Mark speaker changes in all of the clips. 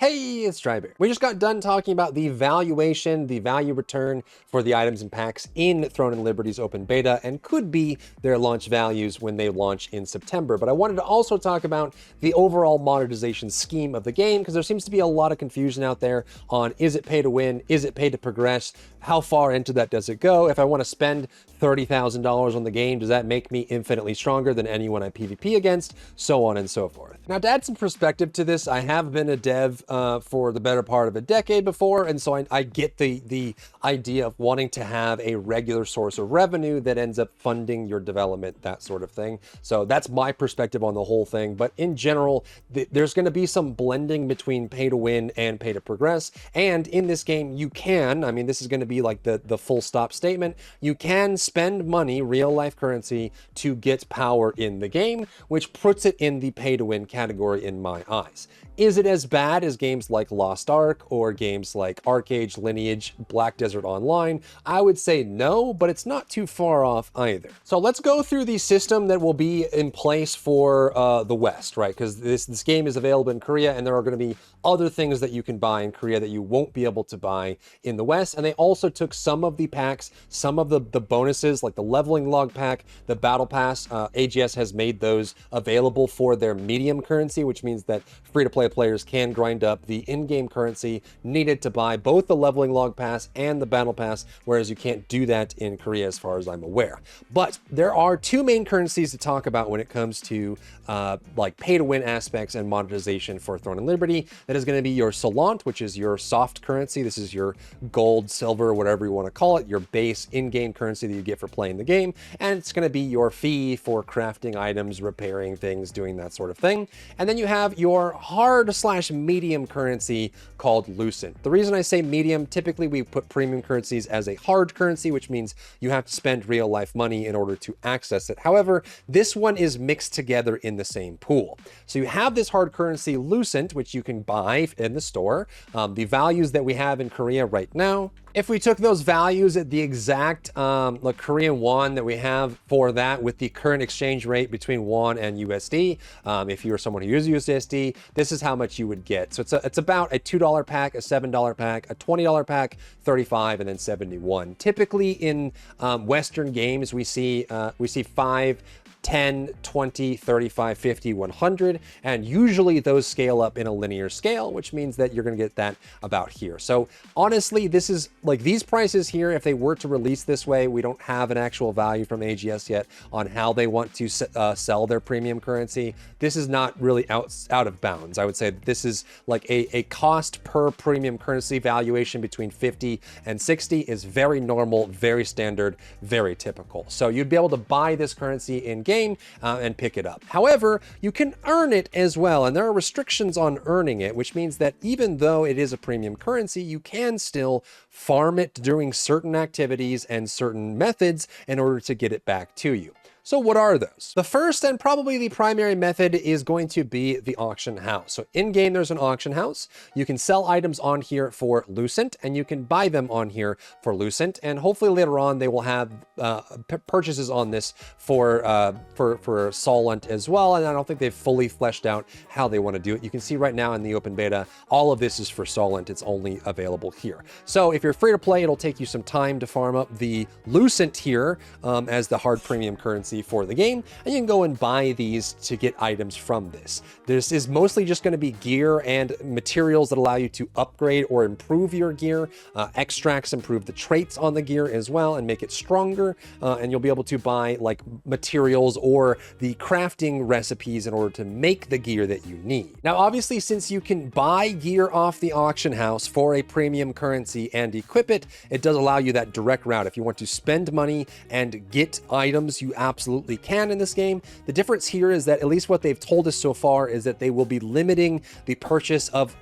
Speaker 1: Hey, it's Drybear. We just got done talking about the valuation, the value return for the items and packs in Throne and Liberty's open beta, and could be their launch values when they launch in September. But I wanted to also talk about the overall monetization scheme of the game, because there seems to be a lot of confusion out there on, is it pay to win? Is it pay to progress? How far into that does it go? If I want to spend $30,000 on the game, does that make me infinitely stronger than anyone I PvP against? So on and so forth. Now, to add some perspective to this, I have been a dev for the better part of a decade before, and so I get the idea of wanting to have a regular source of revenue that ends up funding your development, that sort of thing. So that's my perspective on the whole thing. But in general, there's going to be some blending between pay to win and pay to progress. And in this game, you can, I mean, this is going to be like the full stop statement, you can spend money, real life currency, to get power in the game, which puts it in the pay to win category in my eyes. Is it as bad as games like Lost Ark or games like ArcAge, Lineage, Black Desert Online? I would say no, but it's not too far off either. So let's go through the system that will be in place for the West, right? Because this game is available in Korea, and there are going to be other things that you can buy in Korea that you won't be able to buy in the West. And they also took some of the packs, some of the bonuses, like the leveling log pack, the battle pass. AGS has made those available for their medium currency, which means that free-to-play players can grind up the in-game currency needed to buy both the leveling log pass and the battle pass, whereas you can't do that in Korea as far as I'm aware. But there are two main currencies to talk about when it comes to like pay-to-win aspects and monetization for Throne and Liberty. That is going to be your Solant, which is your soft currency. This is your gold, silver, whatever you want to call it, your base in-game currency that you get for playing the game. And it's going to be your fee for crafting items, repairing things, doing that sort of thing. And then you have your hard/medium currency called Lucent. The reason I say medium, typically we put premium currencies as a hard currency, which means you have to spend real life money in order to access it. However, this one is mixed together in the same pool. So you have this hard currency Lucent, which you can buy in the store. The values that we have in Korea right now, if we took those values at the exact like Korean won that we have for that with the current exchange rate between won and USD, if you were someone who uses USD, this is how much you would get. So it's about a $2 pack, a $7 pack, a $20 pack, 35, and then 71. Typically in Western games, we see 5, 10, 20, 35, 50, 100, and usually those scale up in a linear scale, which means that you're going to get that about here. So honestly, this is like these prices here, if they were to release this way, we don't have an actual value from AGS yet on how they want to sell their premium currency. This is not really out of bounds. I would say that this is like a cost per premium currency valuation between 50 and 60 is very normal, very standard, very typical. So you'd be able to buy this currency in game and pick it up. However, you can earn it as well, and there are restrictions on earning it, which means that even though it is a premium currency, you can still farm it during certain activities and certain methods in order to get it back to you. So what are those? The first and probably the primary method is going to be the auction house. So in-game, there's an auction house. You can sell items on here for Lucent, and you can buy them on here for Lucent. And hopefully later on, they will have purchases on this for Solant as well. And I don't think they've fully fleshed out how they want to do it. You can see right now in the open beta, all of this is for Solant. It's only available here. So if you're free to play, it'll take you some time to farm up the Lucent here as the hard premium currency for the game, and you can go and buy these to get items from this. This is mostly just going to be gear and materials that allow you to upgrade or improve your gear. Extracts improve the traits on the gear as well and make it stronger, and you'll be able to buy like materials or the crafting recipes in order to make the gear that you need. Now, obviously, since you can buy gear off the auction house for a premium currency and equip it, it does allow you that direct route. If you want to spend money and get items, you absolutely can in this game. The difference here is that at least what they've told us so far is that they will be limiting the purchase of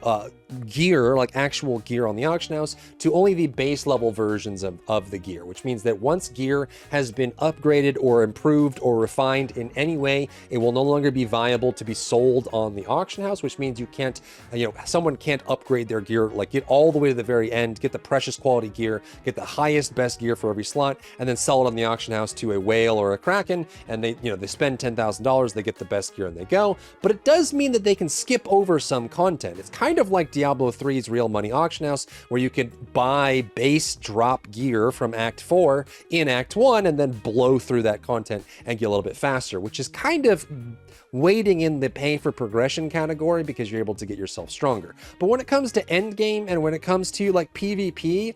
Speaker 1: gear, like actual gear on the auction house, to only the base level versions of the gear, which means that once gear has been upgraded or improved or refined in any way, it will no longer be viable to be sold on the auction house, which means you can't, someone can't upgrade their gear, like get all the way to the very end, get the precious quality gear, get the highest, best gear for every slot, and then sell it on the auction house to a whale or a crack second, and they spend $10,000, they get the best gear and they go. But it does mean that they can skip over some content. It's kind of like Diablo 3's Real Money Auction House, where you could buy base drop gear from Act 4 in Act 1 and then blow through that content and get a little bit faster, which is kind of waiting in the pay for progression category because you're able to get yourself stronger. But when it comes to endgame and when it comes to like PvP,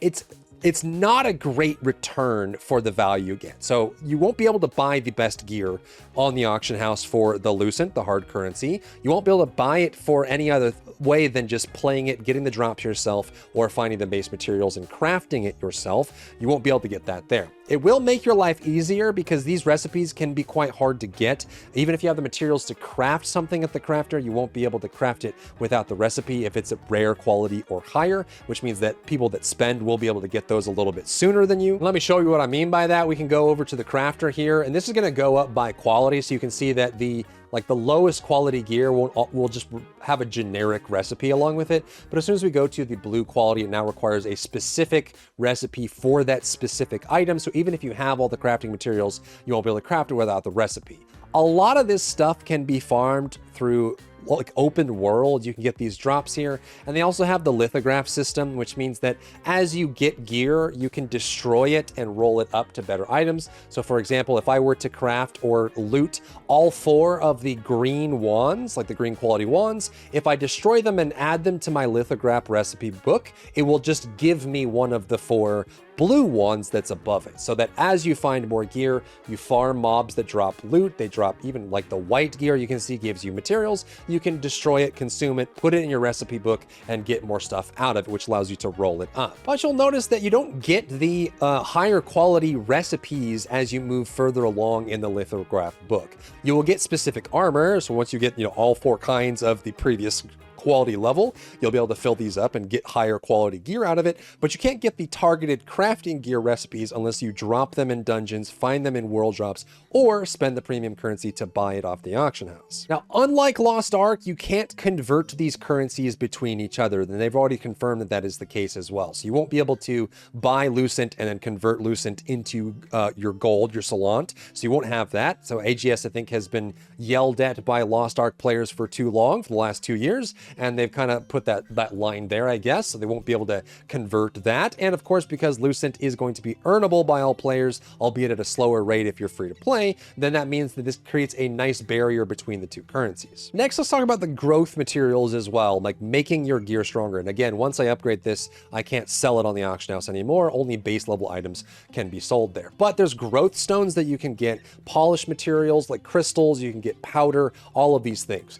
Speaker 1: it's not a great return for the value you get. So you won't be able to buy the best gear on the auction house for the Lucent, the hard currency. You won't be able to buy it for any other way than just playing it, getting the drops yourself, or finding the base materials and crafting it yourself. You won't be able to get that there. It will make your life easier because these recipes can be quite hard to get. Even if you have the materials to craft something at the crafter, you won't be able to craft it without the recipe if it's a rare quality or higher, which means that people that spend will be able to get those a little bit sooner than you. Let me show you what I mean by that. We can go over to the crafter here, and this is going to go up by quality, so you can see that the lowest quality gear will just have a generic recipe along with it. But as soon as we go to the blue quality, it now requires a specific recipe for that specific item. So even if you have all the crafting materials, you won't be able to craft it without the recipe. A lot of this stuff can be farmed through like open world. You can get these drops here, and they also have the lithograph system, which means that as you get gear, you can destroy it and roll it up to better items. So for example, if I were to craft or loot all 4 of the green wands, like the green quality wands, if I destroy them and add them to my lithograph recipe book, it will just give me one of the 4 blue wands that's above it, so that as you find more gear, you farm mobs that drop loot. They drop even like the white gear you can see gives you materials. You can destroy it, consume it, put it in your recipe book, and get more stuff out of it, which allows you to roll it up. But you'll notice that you don't get the higher quality recipes as you move further along in the lithograph book. You will get specific armor, so once you get all 4 kinds of the previous quality level, you'll be able to fill these up and get higher quality gear out of it, but you can't get the targeted crafting gear recipes unless you drop them in dungeons, find them in world drops, or spend the premium currency to buy it off the auction house. Now, unlike Lost Ark, you can't convert these currencies between each other, and they've already confirmed that that is the case as well. So you won't be able to buy Lucent and then convert Lucent into your gold, your Salant, so you won't have that. So AGS, I think, has been yelled at by Lost Ark players for too long, for the last 2 years, and they've kind of put that line there, I guess, so they won't be able to convert that. And of course, because Lucent is going to be earnable by all players, albeit at a slower rate if you're free to play, then that means that this creates a nice barrier between the 2 currencies. Next, let's talk about the growth materials as well, like making your gear stronger. And again, once I upgrade this, I can't sell it on the auction house anymore. Only base level items can be sold there. But there's growth stones that you can get, polished materials like crystals, you can get powder, all of these things.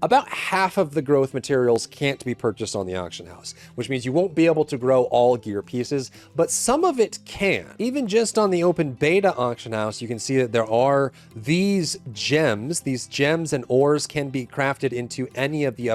Speaker 1: About half of the growth materials can't be purchased on the auction house, which means you won't be able to grow all gear pieces, but some of it can. Even just on the open beta auction house, you can see that there are these gems. These gems and ores can be crafted into any of the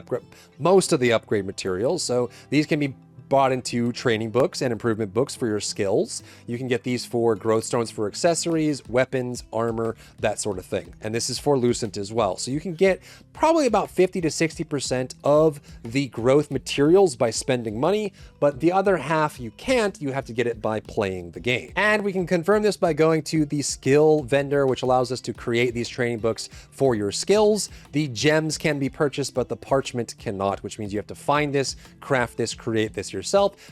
Speaker 1: most of the upgrade materials. So these can be bought into training books and improvement books for your skills. You can get these for growth stones for accessories, weapons, armor, that sort of thing. And this is for Lucent as well. So you can get probably about 50 to 60% of the growth materials by spending money, but the other half you can't. You have to get it by playing the game. And we can confirm this by going to the skill vendor, which allows us to create these training books for your skills. The gems can be purchased, but the parchment cannot, which means you have to find this, craft this, create this yourself,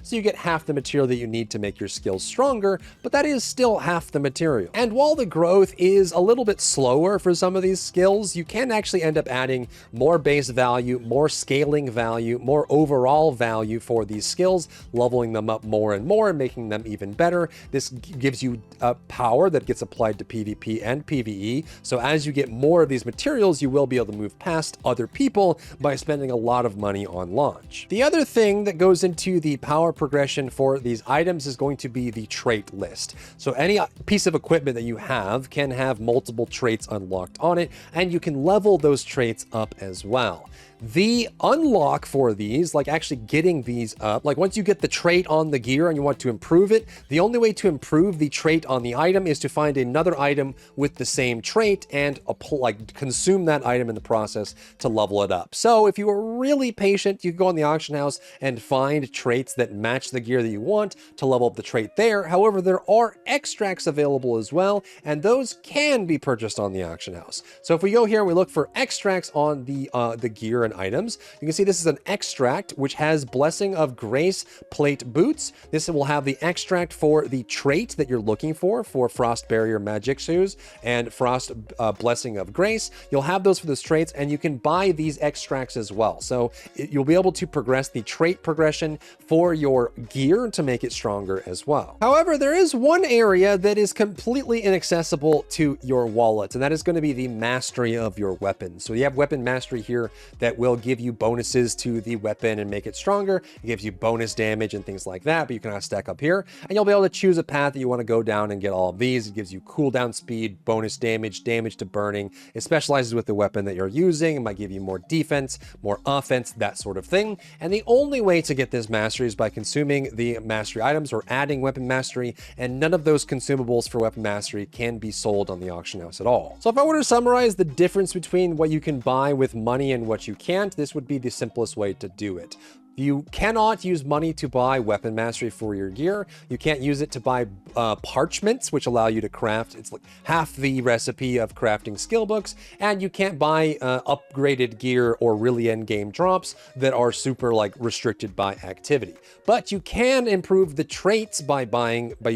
Speaker 1: so you get half the material that you need to make your skills stronger, but that is still half the material. And while the growth is a little bit slower for some of these skills, you can actually end up adding more base value, more scaling value, more overall value for these skills, leveling them up more and more and making them even better. This gives you power that gets applied to PvP and PvE. So as you get more of these materials, you will be able to move past other people by spending a lot of money on launch. The other thing that goes into the power progression for these items is going to be the trait list. So any piece of equipment that you have can have multiple traits unlocked on it, and you can level those traits up as well. The unlock for these, like actually getting these up, like once you get the trait on the gear and you want to improve it, the only way to improve the trait on the item is to find another item with the same trait and like consume that item in the process to level it up. So if you are really patient, you can go on the auction house and find traits that match the gear that you want to level up the trait there. However, there are extracts available as well, and those can be purchased on the auction house. So if we go here and we look for extracts on the gear and items, you can see this is an extract which has Blessing of Grace plate boots. This will have the extract for the trait that you're looking for Frost Barrier Magic Shoes and Frost Blessing of Grace. You'll have those for those traits, and you can buy these extracts as well. So you'll be able to progress the trait progression for your gear to make it stronger as well. However, there is one area that is completely inaccessible to your wallet, and that is going to be the mastery of your weapon. So you have weapon mastery here that will give you bonuses to the weapon and make it stronger. It gives you bonus damage and things like that, but you can stack up here, and you'll be able to choose a path that you want to go down and get all of these. It gives you cooldown speed, bonus damage, damage to burning. It specializes with the weapon that you're using. It might give you more defense, more offense, that sort of thing. And the only way to get this mastery is by consuming the mastery items or adding weapon mastery, and none of those consumables for weapon mastery can be sold on the auction house at all. So if I were to summarize the difference between what you can buy with money and what you can't, this would be the simplest way to do it. You cannot use money to buy weapon mastery for your gear. You can't use it to buy parchments, which allow you to craft. It's like half the recipe of crafting skill books. And you can't buy upgraded gear or really end-game drops that are super like restricted by activity. But you can improve the traits by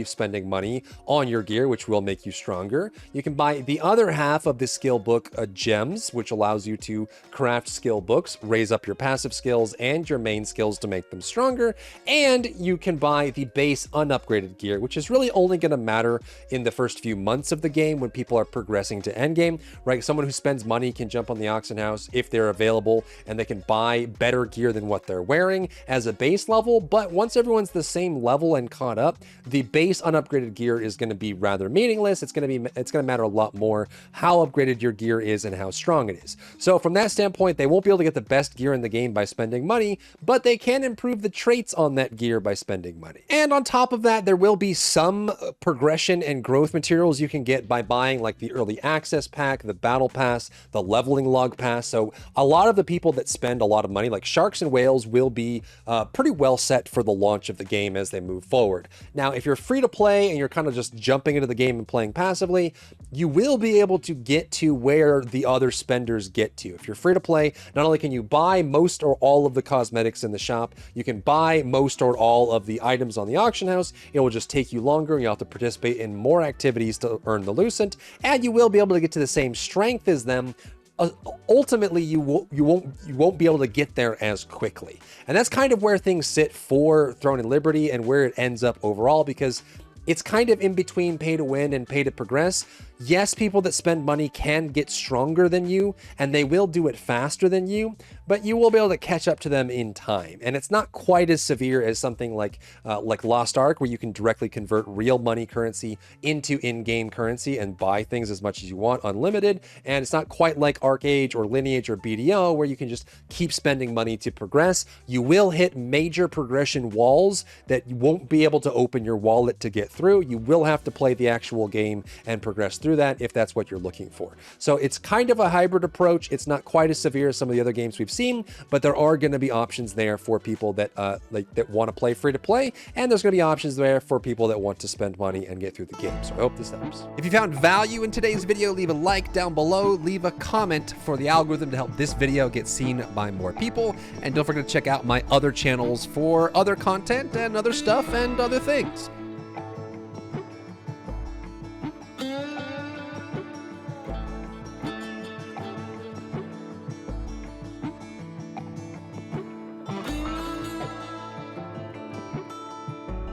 Speaker 1: spending money on your gear, which will make you stronger. You can buy the other half of the skill book gems, which allows you to craft skill books, raise up your passive skills and your main skills to make them stronger. And you can buy the base unupgraded gear, which is really only going to matter in the first few months of the game when people are progressing to endgame, right? Someone who spends money can jump on the auction house if they're available, and they can buy better gear than what they're wearing as a base level. But once everyone's the same level and caught up, the base unupgraded gear is going to be rather meaningless. It's going to matter a lot more how upgraded your gear is and how strong it is. So from that standpoint, they won't be able to get the best gear in the game by spending money, but they can improve the traits on that gear by spending money. And on top of that, there will be some progression and growth materials you can get by buying like the early access pack, the battle pass, the leveling log pass. So a lot of the people that spend a lot of money, like sharks and whales, will be pretty well set for the launch of the game as they move forward. Now, if you're free to play and you're kind of just jumping into the game and playing passively, you will be able to get to where the other spenders get to. If you're free to play, not only can you buy most or all of the cosmetics in the shop, you can buy most or all of the items on the auction house. It will just take you longer, and you'll have to participate in more activities to earn the Lucent, and you will be able to get to the same strength as them. Ultimately, you won't be able to get there as quickly. And that's kind of where things sit for Throne and Liberty and where it ends up overall, because it's kind of in between pay to win and pay to progress. Yes, people that spend money can get stronger than you, and they will do it faster than you, but you will be able to catch up to them in time. And it's not quite as severe as something like Lost Ark, where you can directly convert real money currency into in-game currency and buy things as much as you want, unlimited. And it's not quite like Arcade or Lineage or BDO, where you can just keep spending money to progress. You will hit major progression walls that you won't be able to open your wallet to get through. You will have to play the actual game and progress through that if that's what you're looking for. So it's kind of a hybrid approach. It's not quite as severe as some of the other games we've seen, but there are going to be options there for people that that want to play free to play, and there's going to be options there for people that want to spend money and get through the game. So I hope this helps. If you found value in today's video, leave a like down below, leave a comment for the algorithm to help this video get seen by more people, and don't forget to check out my other channels for other content and other stuff and other things.